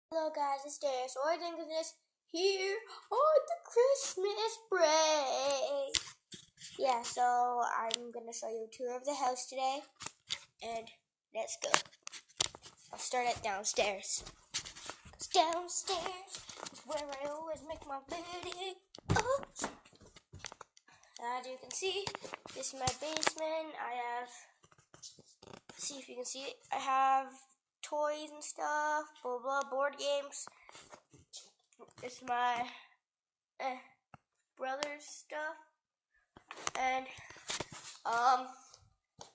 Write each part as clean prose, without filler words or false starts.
Hello guys, it's Darius. So I think of this here on the Christmas break. Yeah, so I'm gonna show you a tour of the house today, and let's go. I'll start at downstairs. 'Cause downstairs is where I always make my bed. Oh. As you can see, this is my basement. See if you can see it. I have toys and stuff, blah blah, board games. It's my brother's stuff, and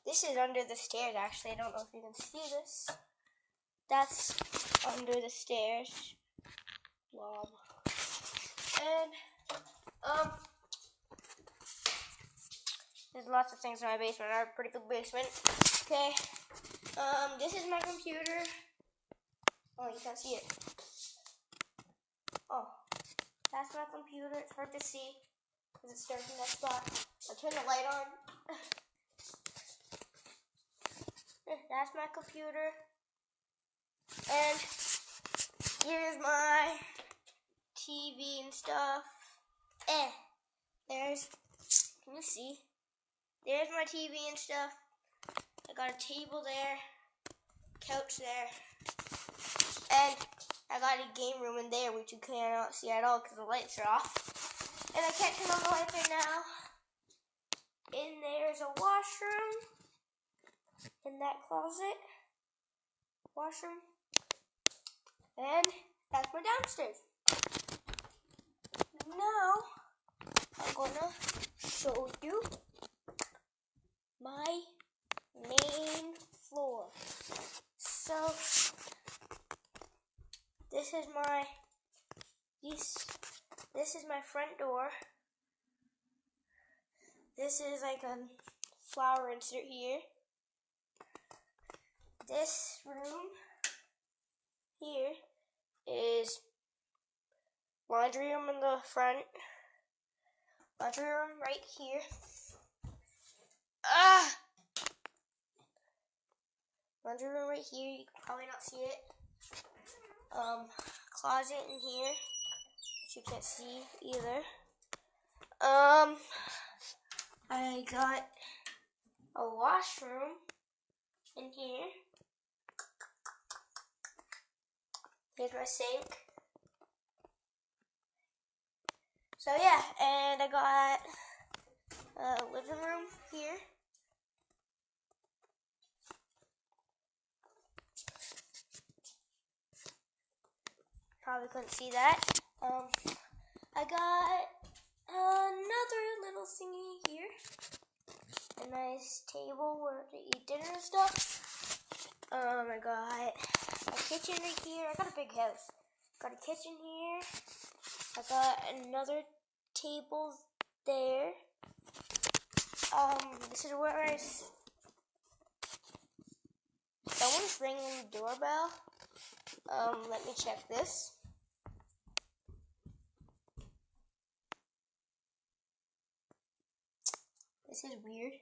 this is under the stairs. Actually, I don't know if you can see this. That's under the stairs. Blob. And there's lots of things in my basement. I have a pretty good basement. Okay. This is my computer. Oh, you can't see it. Oh, that's my computer. It's hard to see because it's dark in that spot. I'll turn the light on. That's my computer. And here's my TV and stuff. Can you see? There's my TV and stuff. I got a table there, couch there, and I got a game room in there, which you cannot see at all because the lights are off. And I can't turn on the lights right now. In there's a washroom. In that closet. Washroom. And that's my downstairs. Now, I'm gonna show you my main floor. So, this is my front door. This is like a flower insert here. This room here is laundry room in the front. Laundry room right here. Laundry room right here. You can probably not see it. Closet in here, which you can't see either. I got a washroom in here. Here's my sink. So yeah, and I got a living room here. Probably couldn't see that. I got another little thingy here. A nice table where to eat dinner and stuff. I got a kitchen right here. I got a big house. Got a kitchen here. I got another table there. This is where someone's ringing the doorbell. Let me check this. This is weird.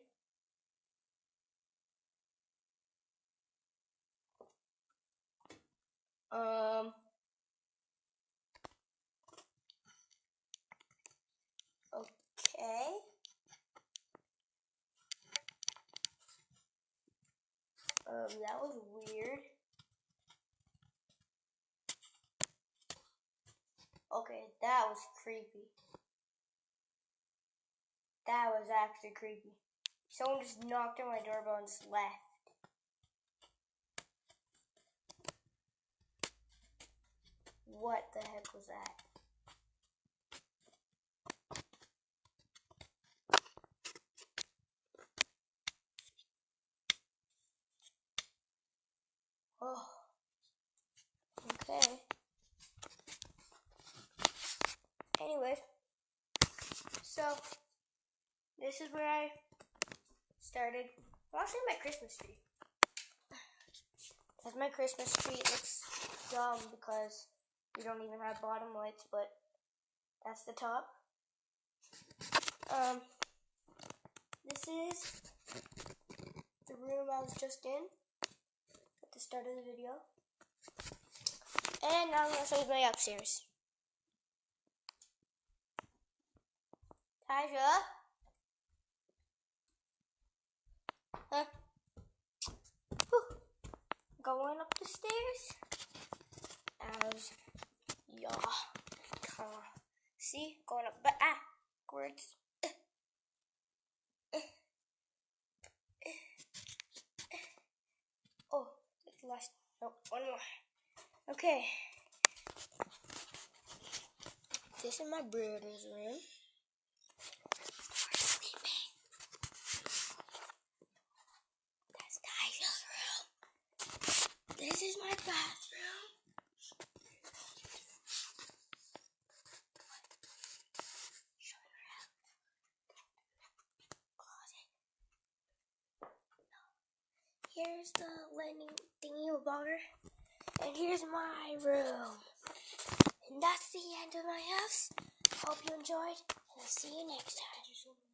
Okay. That was weird. Okay, that was creepy. That was actually creepy. Someone just knocked on my doorbell and just left. What the heck was that? Oh. Okay. Anyways, so this is where I started watching my Christmas tree. That's my Christmas tree. It looks dumb because we don't even have bottom lights, but that's the top. This is the room I was just in at the start of the video. And now I'm going to show you my upstairs. Tyja? Huh? Whew. Going up the stairs. As y'all can see, going up backwards. Oh, that's the last. Nope, one more. Okay. This is my brother's room. Sleeping. That's Tyja's room. This is my bathroom. Show you around. Closet. Here's the landing thingy-bobber. And here's my room. And that's the end of my house. Hope you enjoyed, and I'll see you next time.